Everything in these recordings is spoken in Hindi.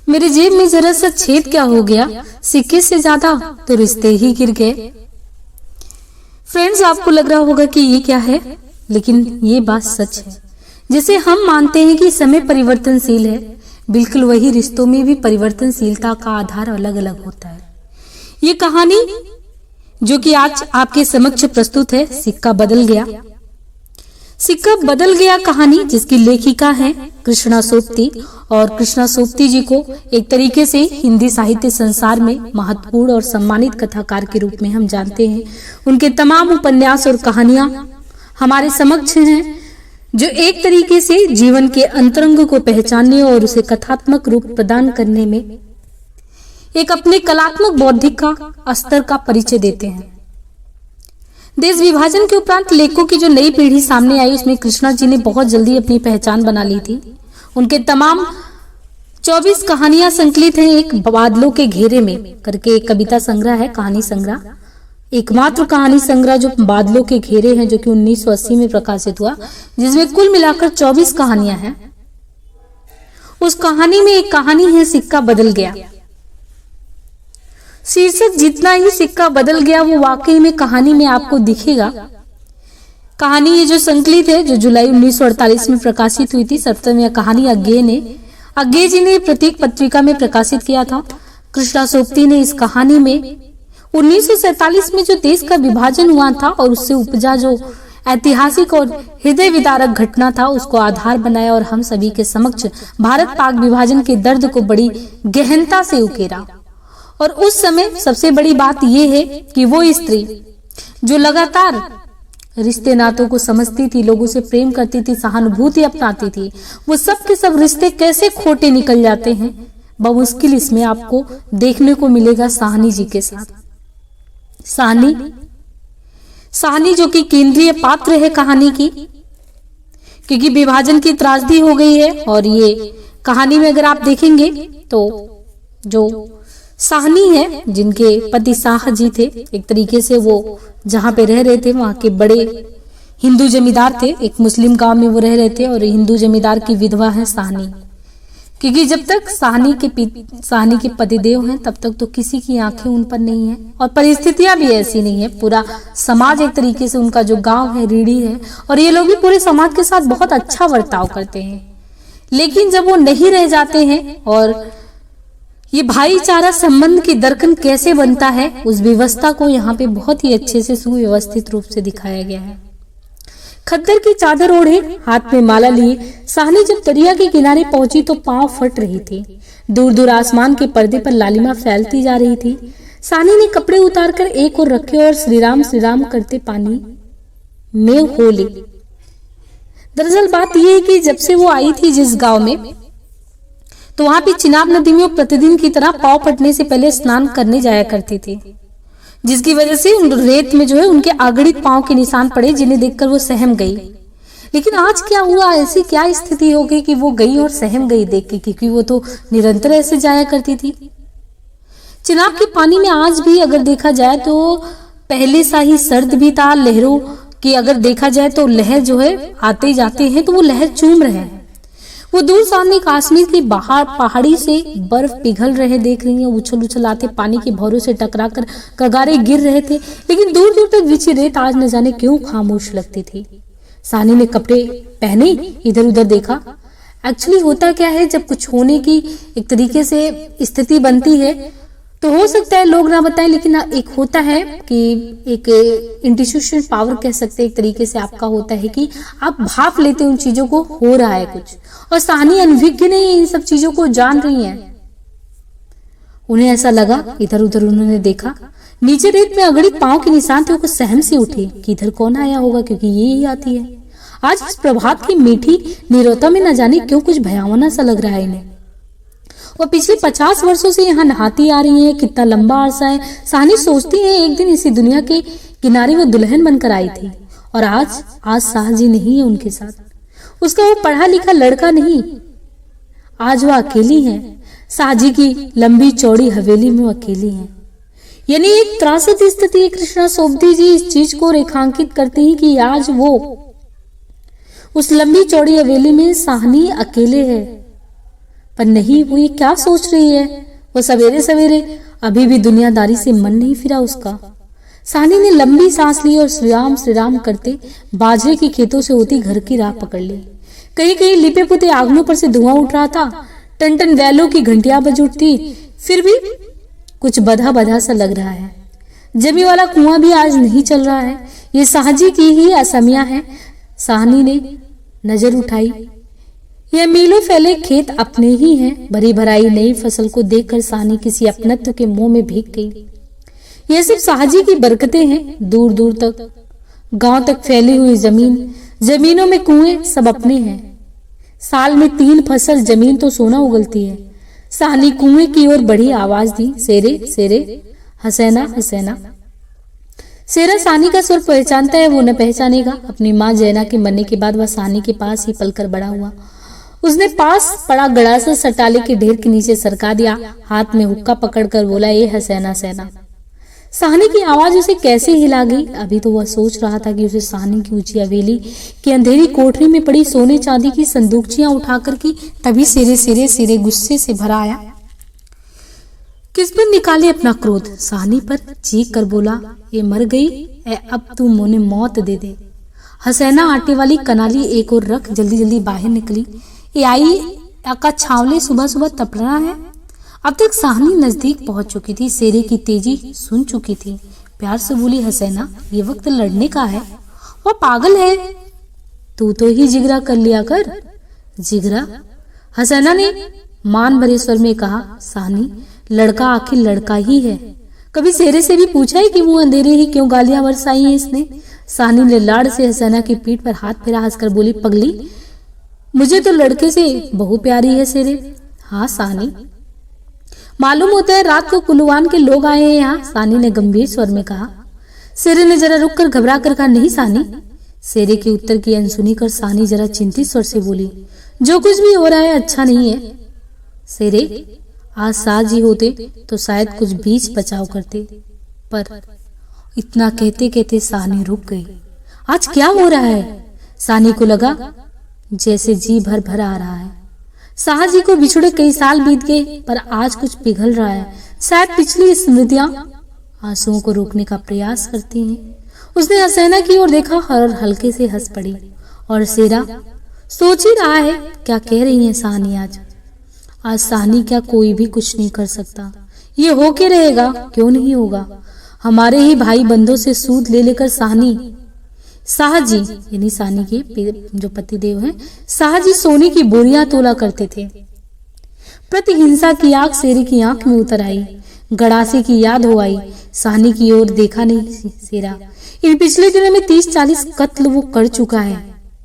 मेरी जेब में जरा सा छेद क्या हो गया, सिक्के से ज्यादा तो रिश्ते ही गिर गए। फ्रेंड्स, आपको लग रहा होगा कि ये क्या है, लेकिन ये बात सच है। जैसे हम मानते हैं कि समय परिवर्तनशील है, बिल्कुल वही रिश्तों में भी परिवर्तनशीलता का आधार अलग अलग होता है। ये कहानी जो कि आज आपके समक्ष प्रस्तुत है, सिक्का बदल गया। सिक्का बदल गया कहानी, जिसकी लेखिका है कृष्णा सोबती, और कृष्णा सोबती जी को एक तरीके से हिंदी साहित्य संसार में महत्वपूर्ण और सम्मानित कथाकार के रूप में हम जानते हैं। उनके तमाम उपन्यास और कहानियां हमारे समक्ष हैं, जो एक तरीके से जीवन के अंतरंग को पहचानने और उसे कथात्मक रूप प्रदान करने में एक अपने कलात्मक बौद्धिक का स्तर का परिचय देते हैं। देश विभाजन के उपरांत लेखकों की जो नई पीढ़ी सामने आई, उसमें कृष्णा जी ने बहुत जल्दी अपनी पहचान बना ली थी। उनके तमाम 24 कहानियां संकलित हैं एक बादलों के घेरे में करके एक कविता संग्रह है, कहानी संग्रह, एकमात्र कहानी संग्रह जो बादलों के घेरे हैं, जो कि 1980 में प्रकाशित हुआ, जिसमें कुल मिलाकर 24 कहानियां हैं। उस कहानी में एक कहानी है सिक्का बदल गया। शीर्षक जितना ही सिक्का बदल गया वो वाकई में कहानी में आपको दिखेगा। कहानी ये जो संकलित है, जो जुलाई 1948 में प्रकाशित हुई थी। सर्वप्रथम कहानी अज्ञे जी ने प्रतीक पत्रिका में प्रकाशित किया था। कृष्णा सोबती ने इस कहानी में 1947 में जो देश का विभाजन हुआ था और उससे उपजा जो ऐतिहासिक और हृदय विदारक घटना था, उसको आधार बनाया और हम सभी के समक्ष भारत पाक विभाजन के दर्द को बड़ी गहनता से उकेरा। और उस समय सबसे बड़ी बात यह है कि वो स्त्री जो लगातार रिश्ते नातों को समझती थी, लोगों से प्रेम करती थी, सहानुभूति अपनाती थी, वो सब के सब रिश्ते कैसे खोटे निकल जाते हैं, बमुश्किल इसमें आपको देखने को मिलेगा साहनी जी के साथ। साहनी जो कि केंद्रीय पात्र है कहानी की, क्योंकि विभाजन की त्रासदी हो गई है। और ये कहानी में अगर आप देखेंगे तो जो साहनी है, जिनके पति शाह जी थे, एक तरीके से वो जहां पे रह रहे थे वहां के बड़े हिंदू जमींदार थे। एक मुस्लिम गांव में वो रह रहे थे और हिंदू जमींदार की विधवा है साहनी। क्योंकि जब तक साहनी के पतिदेव हैं, तब तक तो किसी की आंखें उन पर नहीं है और परिस्थितियां भी ऐसी नहीं है। पूरा समाज एक तरीके से, उनका जो गांव है रीढ़ी है, और ये लोग भी पूरे समाज के साथ बहुत अच्छा बर्ताव करते हैं। लेकिन जब वो नहीं रह जाते हैं और ये भाईचारा संबंध की दरकन कैसे बनता है, उस व्यवस्था को यहाँ पे बहुत ही अच्छे से सुव्यवस्थित रूप से दिखाया गया है। खद्दर की चादर ओढ़े, हाथ में माला लिए साहनी जब दरिया के किनारे पहुंची तो पांव फट रही थी। दूर दूर आसमान के पर्दे पर लालिमा फैलती जा रही थी। साहनी ने कपड़े उतारकर एक और रखे और श्री राम करते पानी में हो ली। दरअसल बात यह है कि जब से वो आई थी जिस गांव में, तो वहां पे चिनाब नदी में वो प्रतिदिन की तरह पांव फटने से पहले स्नान करने जाया करती थी, जिसकी वजह से उन रेत में जो है उनके अगणित पांव के निशान पड़े, जिन्हें देखकर वो सहम गई। लेकिन आज क्या हुआ, ऐसी क्या स्थिति हो गई कि वो गई और सहम गई देख के, क्योंकि वो तो निरंतर ऐसे जाया करती थी। चिनाब के पानी में आज भी अगर देखा जाए तो पहले सा ही सर्द भी था। लहरों की अगर देखा जाए तो लहर जो है आते जाते हैं तो वो लहर चूम रहे हैं। वो दूर सामने कश्मीर की पहाड़ी से बर्फ पिघल रहे देख रही हैं, उछल उछल आते पानी के भौरों से टकराकर कगारे गिर रहे थे। लेकिन दूर दूर तक बिछी रेत आज न जाने क्यों खामोश लगती थी। साहनी ने कपड़े पहने, इधर उधर देखा। एक्चुअली होता क्या है, जब कुछ होने की एक तरीके से स्थिति बनती है तो हो सकता है लोग ना बताएं, लेकिन एक होता है कि एक इंट्यूशन पावर कह सकते हैं, एक तरीके से आपका होता है कि आप भाप लेते हैं उन चीजों को, हो रहा है कुछ। और साहनी अनभिज्ञ नहीं है, इन सब चीजों को जान रही हैं। उन्हें ऐसा लगा, इधर उधर उन्होंने देखा, नीचे रेत में अगणित पांव के निशान थे। वो सहम से उठी कि इधर कौन आया होगा, क्योंकि ये ही आती है। आज इस प्रभात की मीठी नीरवता में न जाने क्यों कुछ भयावना सा लग रहा है इन्हें। वो पिछले 50 वर्षों से यहाँ नहाती आ रही है, कितना लंबा अरसा है। साहनी सोचती है एक दिन इसी दुनिया के किनारे वो दुल्हन बनकर आई थी, और आज शाह जी नहीं है उनके साथ। उसका वो पढ़ा लिखा लड़का नहीं, आज वो अकेली है। शाह जी की लंबी चौड़ी हवेली में वो अकेली है। यानी एक त्रासद स्थिति। कृष्णा सोबती जी इस चीज को रेखांकित करती हैं कि आज वो उस लंबी चौड़ी हवेली में साहनी अकेले है। पर नहीं, वो ये क्या सोच रही है। वो सवेरे सवेरे अभी भी दुनियादारी से मन नहीं फिरा उसका। साहनी ने लंबी सांस ली और श्री राम करते बाजरे के खेतों से होती घर की राह पकड़ ली। कहीं कहीं लिपे पुते आंगनों पर से धुआं उठ रहा था, टन टन बैलों की घंटियां बज उठती, फिर भी कुछ बधा बधा सा लग रहा है। जमी वाला कुआं भी आज नहीं चल रहा है। ये साहजी की ही असमिया है। साहनी ने नजर उठाई। यह मीलों फैले खेत अपने ही हैं। भरी भराई नई फसल को देखकर साहनी किसी अपनत्व के मोह में भीग गई। यह सिर्फ साहजी की बरकतें हैं। दूर दूर तक गांव तक फैली हुई जमीनों में कुएं सब अपने हैं। साल में 3 फसल जमीन तो सोना उगलती है। साहनी कुएं की ओर बढ़ी, आवाज दी, सेरे सेरे, हसैना हसैना। सेरा साहनी का स्वर पहचानता है, वो न पहचानेगा। अपनी माँ जैना के मरने के बाद वह साहनी के पास ही पलकर बड़ा हुआ। उसने पास पड़ा गड़ासा सटाले के ढेर के नीचे सरका दिया, हाथ में हुक्का पकड़कर बोला, ए हसैना सैना। साहनी की आवाज उसे कैसे हिला गई। अभी तो वह सोच रहा था कि उसे साहनी की ऊंची हवेली की अंधेरी कोठरी में पड़ी सोने चांदी की संदूकचियां उठाकर की, तभी सेरे गुस्से से भरा आया। किस पर निकाले अपना क्रोध। साहनी पर चीख कर बोला, ये मर गई है, अब तू मुझे मौत दे दे। हसैना आटे वाली कनाली एक और रख जल्दी जल्दी बाहर निकली। ये आई का छावले सुबह सुबह तप रहा है। अब तक साहनी नजदीक पहुंच चुकी थी, सेरे की तेजी सुन चुकी थी। प्यार से बोली, हसैना ये वक्त लड़ने का है, वह पागल है, तू तो ही जिगरा कर लिया कर। जिगरा? हसैना ने मान भरे स्वर में कहा। साहनी, लड़का आखिर लड़का ही है। कभी सेरे से भी पूछा है कि मुंह अंधेरे ही क्यों गालियां बरसाई हैं इसने। साहनी ने लाड़ से हसैना की पीठ पर हाथ फेरा, हंसकर बोली, पगली, मुझे तो लड़के से बहु प्यारी है सेरे। हाँ साहनी, मालूम होता है रात को कुलवान के लोग आए हैं यहाँ, साहनी ने गंभीर स्वर में कहा। सेरे ने जरा रुककर घबरा कर कहा, नहीं साहनी। सेरे के उत्तर की अनसुनी कर साहनी जरा चिंतित स्वर से बोली, जो कुछ भी हो रहा है अच्छा नहीं है। सेरे, आज साज ही होते तो शायद कुछ बीच बचाव करते, पर इतना कहते कहते साहनी रुक गई। आज क्या हो रहा है? साहनी को लगा जैसे जी भर भर आ रहा है। साहजी को बिछुड़े कई साल बीत गए, पर आज कुछ पिघल रहा है। शायद पिछली स्मृतियां आंसुओं को रोकने का प्रयास करती हैं। उसने हसैना की ओर देखा और हल्के से हंस पड़ी। और सेरा सोच ही रहा है क्या कह रही है साहनी आज साहनी क्या कोई भी कुछ नहीं कर सकता। ये हो के रहेगा, क्यों नहीं होगा। हमारे ही भाई बंधुओं से सूद ले लेकर साहजी यानी साहनी के जो पतिदेव हैं, साहजी सोने की बोरियां तोला करते थे। प्रतिहिंसा की आग सेरे की आंख में उतर आई। गड़ासे की याद हो आई। साहनी की ओर देखा नहीं सेरा। इन पिछले दिनों में 30-40 कत्ल वो कर चुका है,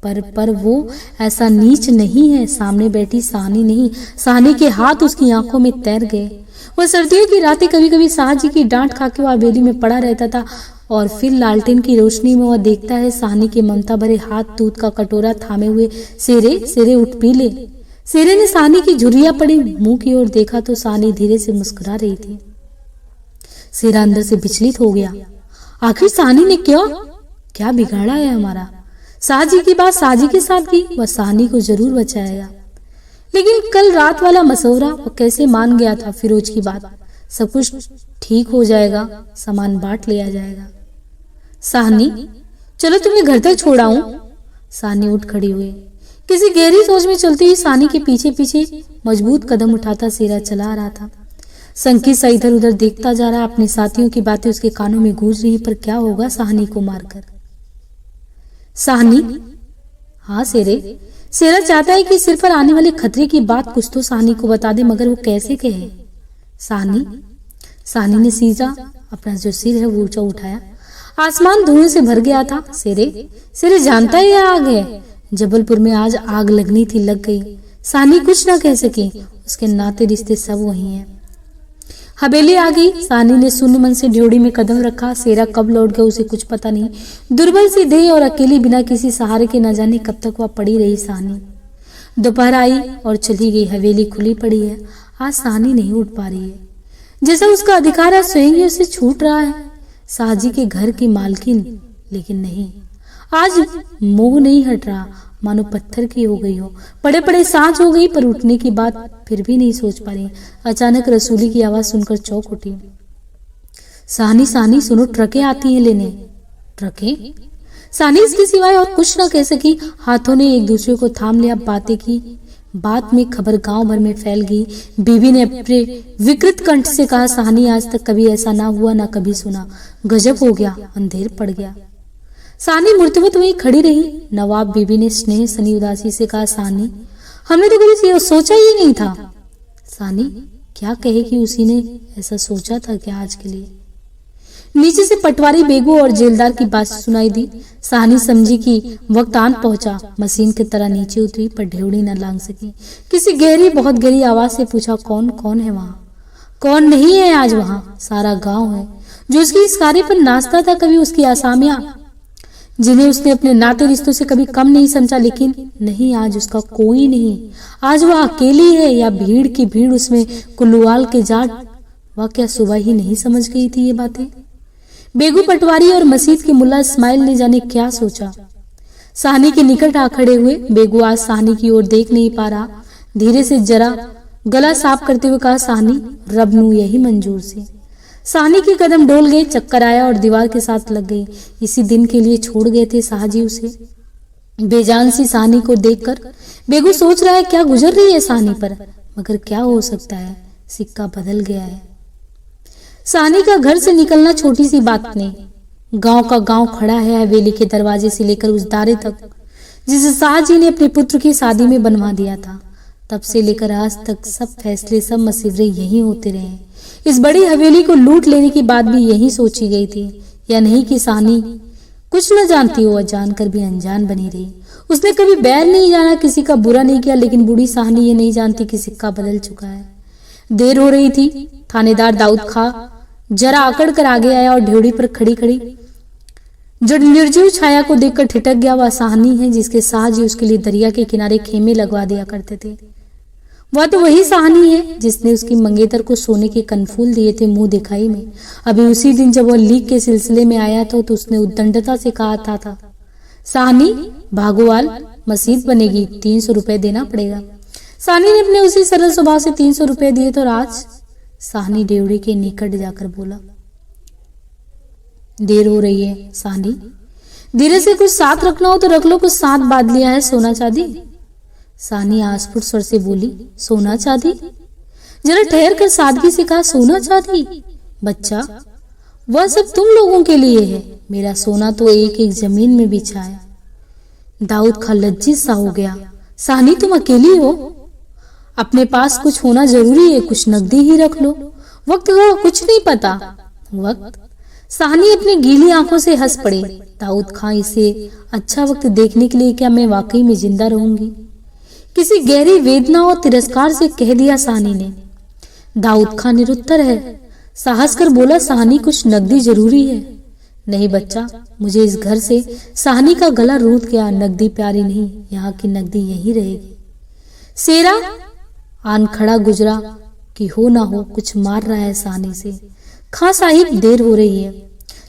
पर वो ऐसा नीच नहीं है। सामने बैठी साहनी नहीं, साहनी के हाथ उसकी आंखों में तैर गए। वह सर्दियों की रातें कभी कभी साहजी की डांट खा के वह हवेली में पड़ा रहता था, और फिर लालटेन की रोशनी में वह देखता है साहनी के ममता भरे हाथ दूध का कटोरा थामे हुए। सेरे उठ पी ले। सेरे ने साहनी की झुर्रियां पड़ी मुंह की ओर देखा तो साहनी धीरे से मुस्कुरा रही थी। सेरा अंदर से विचलित हो गया। आखिर साहनी ने क्या बिगाड़ा है हमारा। साहजी की बात साहजी के साथ की, वह साहनी को जरूर बचाएगा। लेकिन कल रात वाला मशवरा वो कैसे मान गया था। फिरोज की बात, सब कुछ ठीक हो जाएगा, सामान बांट लिया जाएगा। साहनी, चलो तुम्हें घर तक छोड़ाऊं। साहनी उठ खड़ी हुई। किसी गहरी सोच में चलती हुई साहनी के पीछे पीछे मजबूत कदम उठाता सेरा चला आ रहा था। संकित सा इधर उधर देखता जा रहा। अपने साथियों की बातें उसके कानों में गूंज रही, पर क्या होगा साहनी को मारकर। साहनी, हाँ सेरा चाहता है कि सिर पर आने वाले खतरे की बात कुछ तो साहनी को बता दे, मगर वो कैसे कहे। साहनी ने सीधा अपना जो सिर है वो ऊंचा उठाया। आसमान धुएं से भर गया था। सेरे जानता है यह आग है। जबलपुर में आज आग लगनी थी, लग गई। साहनी कुछ ना कह सकी। उसके नाते रिश्ते सब वही हैं। हवेली आ गई। साहनी ने शून्य मन से ड्योढ़ी में कदम रखा। सेरा कब लौट गया उसे कुछ पता नहीं। दुर्बल सी देह और अकेली बिना किसी सहारे के न जाने कब तक वह पड़ी रही। साहनी दोपहर आई और चली गई। हवेली खुली पड़ी है। आज साहनी नहीं उठ पा रही है, जैसा उसका अधिकार है स्वयं ही उसे छूट रहा है। साहजी के घर की मालकिन, लेकिन नहीं, आज मोह नहीं हट रहा। मानो पत्थर की हो गई हो। पड़े पड़े सांस हो गई, पर उठने की बात फिर भी नहीं सोच पा रही। अचानक रसूली की आवाज सुनकर चौंक उठी। साहनी साहनी सुनो, ट्रकें आती हैं लेने। ट्रकें? साहनी इसके सिवाय और कुछ ना कह सकी। हाथों ने एक दूसरे को थाम लिया। बातें की बात में खबर गांव भर में फैल गई। बीबी ने अपने विकृत कंठ से कहा, साहनी आज तक कभी ऐसा ना हुआ, ना कभी सुना। गजब हो गया, अंधेर पड़ गया। साहनी मूर्तिवत वहीं खड़ी रही। नवाब बीबी ने स्नेह सनी उदासी से कहा, साहनी हमने तो कभी सोचा ही नहीं था। साहनी क्या कहे कि उसी ने ऐसा सोचा था क्या आज के लिए। नीचे से पटवारी बेगू और जेलदार की बात सुनाई दी। साहनी समझी कि वक्त आन पहुंचा। मशीन की तरह नीचे उतरी, पर ढेवड़ी न लांग सकी। किसी गहरी, बहुत गहरी आवाज से पूछा, कौन है वहां? कौन नहीं है आज वहां? सारा गांव है जो उसकी इस कार्य पर नाचता था। कभी उसकी आसामियां जिन्हें उसने अपने नाते रिश्तों से कभी कम नहीं समझा, लेकिन नहीं, आज उसका कोई नहीं। आज वह अकेली है, या भीड़ की भीड़ उसमें कुल्लुआल के जाट। वह क्या सुबह ही नहीं समझ गई थी ये बातें? बेगू, पटवारी और मस्जिद के मुल्ला इस्माइल ने जाने क्या सोचा। साहनी के निकट आ खड़े हुए। बेगू आज साहनी की ओर देख नहीं पा रहा। धीरे से जरा गला साफ करते हुए कहा, साहनी रब नू यही मंजूर सी। साहनी के कदम डोल गए, चक्कर आया और दीवार के साथ लग गई। इसी दिन के लिए छोड़ गए थे शाहजी उसे। बेजान सी साहनी को देखकर बेगू सोच रहा है क्या गुजर रही है साहनी पर, मगर क्या हो सकता है, सिक्का बदल गया है। साहनी का घर से निकलना छोटी सी बात नहीं। गांव का गांव खड़ा है हवेली के दरवाजे से लेकर उस दारे तक जिसे शाहजी ने अपने पुत्र की शादी में बनवा दिया था। तब से लेकर आज तक सब फैसले, सब मशवरे यही होते रहे। इस बड़ी हवेली को लूट लेने की बात भी यही सोची गई थी। या नहीं कि साहनी कुछ न जानती हो, जानकर भी अनजान बनी रही। उसने कभी बैर नहीं जाना, किसी का बुरा नहीं किया, लेकिन बूढ़ी साहनी ये नहीं जानती कि सिक्का बदल चुका है। देर हो रही थी। थानेदार दाऊद खां जरा आकड़ कर आगे आया और ढेवड़ी पर खड़ी खड़ी जो निर्जीव छाया को देखकर ठिठक गया। वह साहनी है जिसके शाहजी उसके लिए दरिया के किनारे खेमे लगवा दिया करते थे। वह तो वही साहनी है जिसने उसकी मंगेतर को सोने के कनफूल दिए थे मुंह दिखाई में। अभी उसी दिन जब वह लीक के सिलसिले में आया था तो उसने उद्दंडता से कहा था, साहनी भागोवाल मस्जिद बनेगी, 300 रुपए देना पड़ेगा। साहनी ने अपने उसी सरल स्वभाव से 300 रुपए दिए थे। और आज साहनी ढेवड़ी के निकट जाकर बोला, देर हो रही है साहनी, धीरे से कुछ साथ रखना हो तो रख लो, कुछ साथ बांध लिया है, सोना चांदी। साहनी आस्फुट स्वर से बोली, सोना चांदी? जरा ठहर कर सादगी से कहा, सोना चांदी? बच्चा, वह सब तुम लोगों के लिए है, मेरा सोना तो एक एक जमीन में बिछा है। दाऊद खां लज्जित सा हो गया। साहनी तुम अकेली हो, अपने पास कुछ होना जरूरी है, कुछ नकदी ही रख लो, वक्त का कुछ नहीं पता। वक्त? साहनी अपनी गीली आंखों से हंस पड़े। दाऊद खां, इसे अच्छा वक्त देखने के लिए क्या मैं वाकई में जिंदा रहूंगी? किसी गहरी वेदना और तिरस्कार से कह दिया साहनी ने। दाऊद खां निरुत्तर है। साहस कर बोला, साहनी कुछ नकदी जरूरी है। नहीं बच्चा, मुझे इस घर से साहनी का गला रूंध गया। नकदी प्यारी नहीं, यहाँ की नकदी यही रहेगी। सेरा आन खड़ा गुजरा कि हो ना हो कुछ मार रहा है साहनी से। खां साहिब देर हो रही है।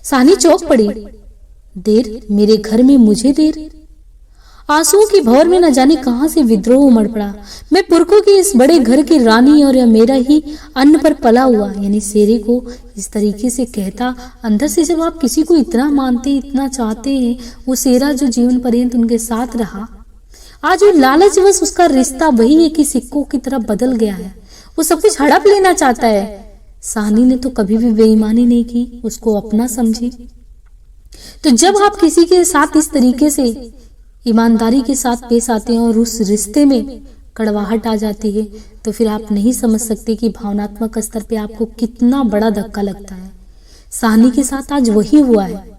साहनी चौंक पड़ी। देर? मेरे घर में मुझे देर? आंसुओं की भौर में न जाने कहां से विद्रोह उमड़ पड़ा। मैं पुरखों की इस बड़े घर की रानी और मेरा ही अन्न पर पला हुआ, यानी शेरे को इस तरीके से कहता। अंदर से जब आप किसी को इतना मानते, इतना चाहते हैं, वो शेरा जो जीवन पर्यंत उनके साथ रहा, आज वो लालचवश उसका रिश्ता वही है कि सिक्कों की तरह बदल गया है। वो सब कुछ हड़प लेना चाहता है। साहनी ने तो कभी भी बेईमानी नहीं की, उसको अपना समझी। तो जब आप किसी के साथ इस तरीके से ईमानदारी के साथ पेश आते हैं और उस रिश्ते में कड़वाहट आ जाती है, तो फिर आप नहीं समझ सकते कि भावनात्मक स्तर पे आपको कितना बड़ा धक्का लगता है। साहनी के साथ आज वही हुआ है।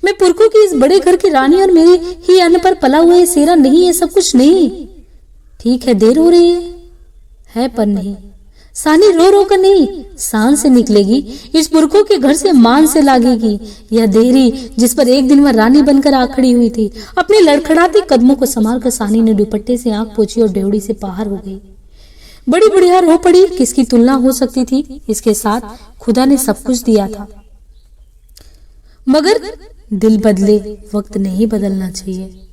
मैं पुरखों की इस बड़े घर की रानी और मेरे ही अन्न पर पला हुआ सेरा नहीं है, सब कुछ नहीं। ठीक है, देर हो रही है पर नहीं। साहनी रो रो कर नहीं, शान से निकलेगी। इस पुरखों के घर से मान से लागेगी। यह देहरी जिस पर एक दिन वह रानी बनकर आ खड़ी हुई थी, अपने लड़खड़ाते कदमों को संभाल कर साहनी ने दुपट्टे से आंख पोंछी और ढेवड़ी से बाहर हो गई। बड़ी बुढ़िया रो पड़ी। किसकी तुलना हो सकती थी इसके साथ? खुदा ने सब कुछ दिया था, मगर दिल बदले, वक्त नहीं बदलना चाहिए।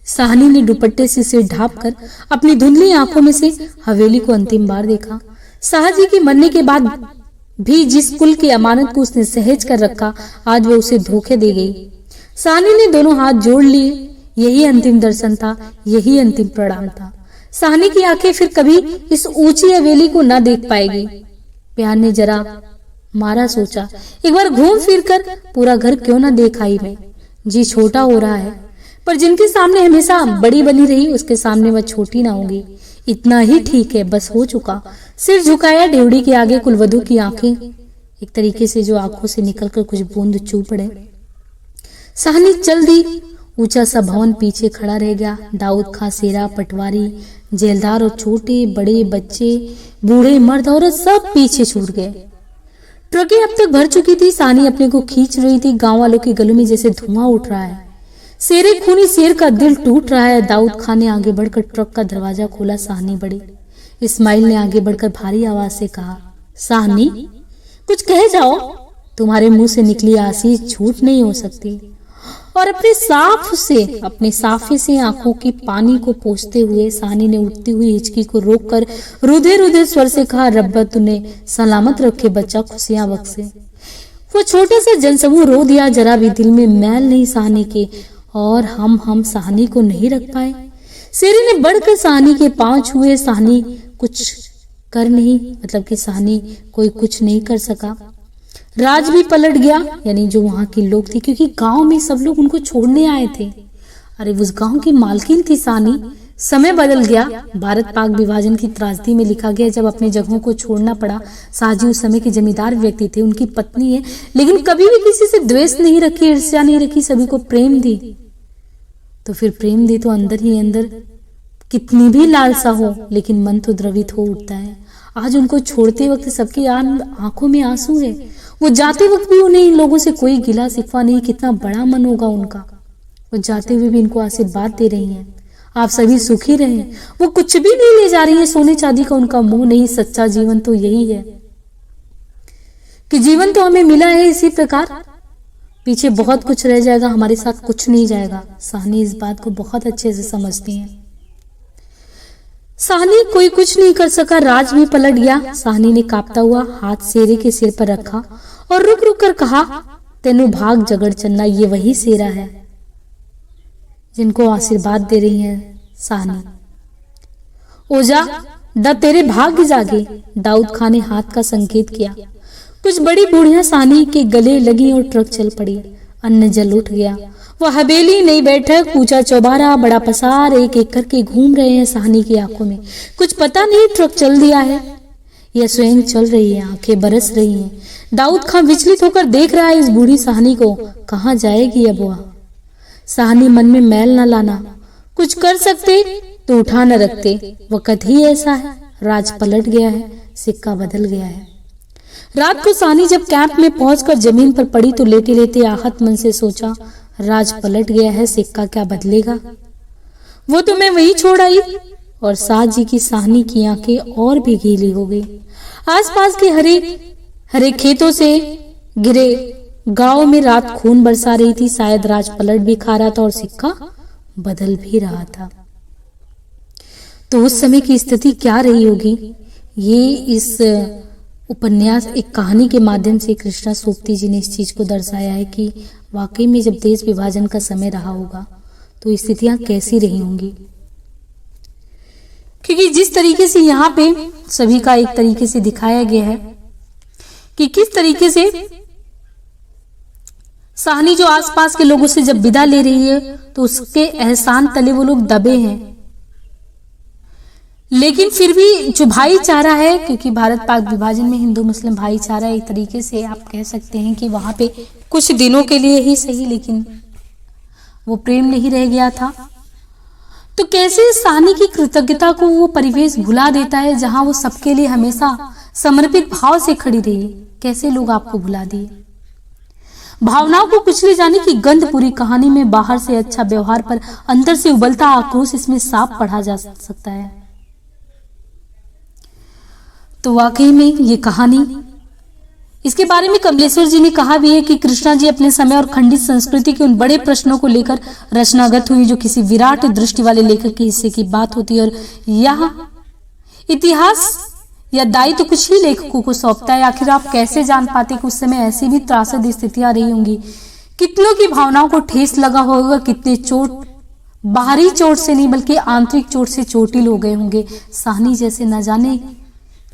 साहनी ने दुपट्टे से सिर ढांपकर अपनी धुंधली आंखों में से हवेली को अंतिम बार देखा। शाहजी के मरने के बाद भी जिस कुल की अमानत को उसने सहेज कर रखा, आज वो उसे धोखे दे गई। साहनी ने दोनों हाथ जोड़ लिए। यही अंतिम दर्शन था, यही अंतिम प्रणाम था। साहनी की आंखें फिर कभी इस ऊंची हवेली को न देख पाएगी। प्यार ने जरा मारा सोचा, एक बार घूम फिर कर पूरा घर क्यों न देख आई मैं। जी छोटा हो रहा है, पर जिनके सामने हमेशा बड़ी बनी रही उसके सामने वह छोटी ना होगी। इतना ही ठीक है, बस हो चुका। सिर झुकाया डेवड़ी के आगे। कुलवधू की आंखें एक तरीके से जो आंखों से निकलकर कुछ बूंद चू पड़े। साहनी चल दी। ऊंचा सा भवन पीछे खड़ा रह गया। दाऊद खां, सेरा, पटवारी, जेलदार और छोटे बड़े बच्चे, बूढ़े मर्द औरत सब पीछे छूट गए। ट्रकें अब तक भर चुकी थी। साहनी अपने को खींच रही थी। गांव वालों के गलों में जैसे धुआं उठ रहा है। शेरे खूनी शेर का दिल टूट रहा है। दाऊद खान ने आगे बढ़कर ट्रक का दरवाजा खोला। साहनी बढ़ी। इस्माइल ने आगे बढ़कर भारी आवाज से कहा, साहनी कुछ कह जाओ, तुम्हारे मुंह से निकली आशीष झूठ नहीं हो सकती। और अपने साफे से आंखों की पानी को पोंछते हुए साहनी ने उठती हुई हिचकी को रोककर रुधे रुधे स्वर से कहा, रब्बा तूने सलामत रखे बच्चा, खुशियां बख्शे। वो छोटा सा जनसमूह रो दिया। जरा भी दिल में मैल नहीं साहनी के, और हम साहनी को नहीं रख पाए। शेरे ने बढ़कर साहनी के पांव छुए। साहनी कुछ कर नहीं, मतलब कि साहनी कोई कुछ नहीं कर सका। राज भी पलट गया, यानी जो वहां के लोग थे, क्योंकि गांव में सब लोग उनको छोड़ने आए थे। अरे उस गांव की मालकिन थी साहनी। समय बदल गया। भारत पाक विभाजन की त्रासदी में लिखा गया, जब अपने जगहों को छोड़ना पड़ा। शाहजी उस समय के जमींदार व्यक्ति थे, उनकी पत्नी है, लेकिन कभी भी किसी से द्वेष नहीं रखी, ईर्ष्या नहीं रखी, सभी को प्रेम दी। तो फिर प्रेम दी तो अंदर ही अंदर कितनी भी लालसा हो, लेकिन मन तो द्रवित हो उठता है। आज उनको छोड़ते वक्त सबकी आंखों में आंसू है। वो जाते वक्त भी उन्हें इन लोगों से कोई गिला शिकवा नहीं। कितना बड़ा मन होगा उनका। वो जाते हुए भी इनको आशीर्वाद दे रही हैं, आप सभी सुखी रहें। वो कुछ भी नहीं ले जा रही है, सोने चांदी का उनका मोह नहीं। सच्चा जीवन तो यही है कि जीवन तो हमें मिला है इसी प्रकार, पीछे बहुत कुछ रह जाएगा, हमारे साथ कुछ नहीं जाएगा। साहनी इस बात को बहुत अच्छे से समझती हैं। साहनी कोई कुछ नहीं कर सका। राज भी पलट गया। साहनी ने कांपता हुआ हाथ शेरे के सिर पर रखा और रुक रुक कर कहा, तेनू भाग जगड़ चन्ना, ये वही शेरा है जिनको आशीर्वाद दे रही है साहनी। ओजा द तेरे भाग्य जागे। दाऊद खान ने हाथ का संकेत किया। कुछ बड़ी बूढ़ियां साहनी के गले लगी और ट्रक चल पड़ी। अन्न जल उठ गया। वह हवेली, नई बैठक, ऊंचा चौबारा, बड़ा पसार एक एक करके घूम रहे हैं साहनी की आंखों में। कुछ पता नहीं ट्रक चल दिया है या स्वयं चल रही है। आंखें बरस रही हैं। दाऊद खान विचलित होकर देख रहा है इस बूढ़ी साहनी को। कहाँ जाएगी अब वह? साहनी मन में मैल न लाना। कुछ कर सकते तो उठा न रखते। वक्त ही ऐसा है। राज पलट गया है, सिक्का बदल गया है। रात को साहनी जब कैंप में पहुंचकर जमीन पर पड़ी तो लेटे लेटे आहत मन से सोचा, राज पलट गया है, सिक्का क्या बदलेगा? वो तो मैं वही छोड़ आई। और साथ जी की साहनी की आंखें और भी गीली हो गई। आसपास के हरे हरे खेतों से घिरे गांव में रात खून बरसा रही थी। शायद राज पलट भी खा रहा था और सिक्का बदल भी रहा था। तो उस समय की स्थिति क्या रही होगी, ये इस उपन्यास एक कहानी के माध्यम से कृष्णा सोपती जी ने इस चीज को दर्शाया है कि वाकई में जब देश विभाजन का समय रहा होगा तो स्थितियां कैसी रही होंगी। क्योंकि जिस तरीके से यहाँ पे सभी का एक तरीके से दिखाया गया है कि किस तरीके से साहनी जो आसपास के लोगों से जब विदा ले रही है तो उसके एहसान तले वो लोग दबे हैं, लेकिन फिर भी जो भाईचारा है, क्योंकि भारत पाक विभाजन में हिंदू मुस्लिम भाईचारा एक तरीके से आप कह सकते हैं कि वहां पे कुछ दिनों के लिए ही सही, लेकिन वो प्रेम नहीं रह गया था। तो कैसे साहनी की कृतज्ञता को वो परिवेश भुला देता है जहां वो सबके लिए हमेशा समर्पित भाव से खड़ी रही। कैसे लोग आपको भुला दिए। भावनाओं को कुचले जाने की गंध पूरी कहानी में। बाहर से अच्छा व्यवहार पर अंदर से उबलता आक्रोश इसमें साफ पढ़ा जा सकता है। तो वाकई में ये कहानी इसके बारे में कमलेश्वर जी ने कहा भी है कि कृष्णा जी अपने समय और खंडित संस्कृति के उन बड़े प्रश्नों को लेकर रचनागत हुई जो किसी विराट दृष्टि वाले लेखक के हिस्से की बात होती है। और यह इतिहास या दायित्व तो कुछ ही लेखकों को सौंपता है। आखिर आप कैसे जान पाते कि उस समय ऐसी भी त्रासद स्थितियां रही होंगी, कितनों की भावनाओं को ठेस लगा होगा, कितने चोट बाहरी चोट से नहीं बल्कि आंतरिक चोट से चोटिल हो गए होंगे। साहनी जैसे न जाने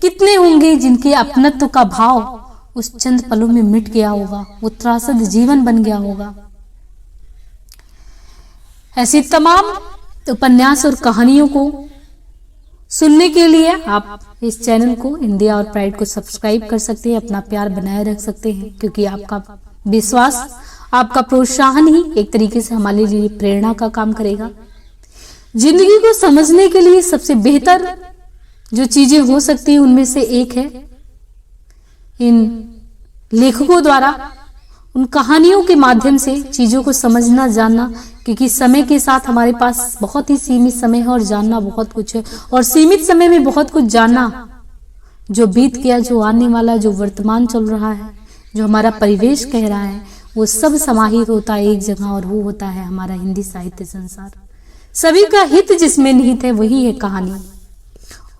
कितने होंगे जिनके अपनत्व का भाव उस चंद पलों में मिट गया होगा, वो त्रासद जीवन बन गया होगा। ऐसी तमाम उपन्यास और कहानियों को सुनने के लिए आप इस चैनल को इंडिया और प्राइड को सब्सक्राइब कर सकते हैं, अपना प्यार बनाए रख सकते हैं, क्योंकि आपका विश्वास, आपका प्रोत्साहन ही एक तरीके से हमारे लिए प्रेरणा का काम करेगा। जिंदगी को समझने के लिए सबसे बेहतर जो चीजें हो सकती है उनमें से एक है इन लेखकों द्वारा उन कहानियों के माध्यम से चीजों को समझना, जानना, क्योंकि समय के साथ हमारे पास बहुत ही सीमित समय है और जानना बहुत कुछ है। और सीमित समय में बहुत कुछ जानना, जो बीत गया, जो आने वाला, जो वर्तमान चल रहा है, जो हमारा परिवेश कह रहा है, वो सब समाहित होता है एक जगह, और वो होता है हमारा हिंदी साहित्य संसार। सभी का हित जिसमें निहित है वही है कहानी।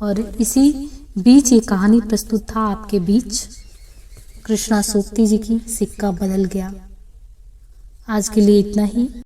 और इसी बीच ये कहानी प्रस्तुत था आपके बीच कृष्णा सोपती जी की सिक्का बदल गया। आज के लिए इतना ही।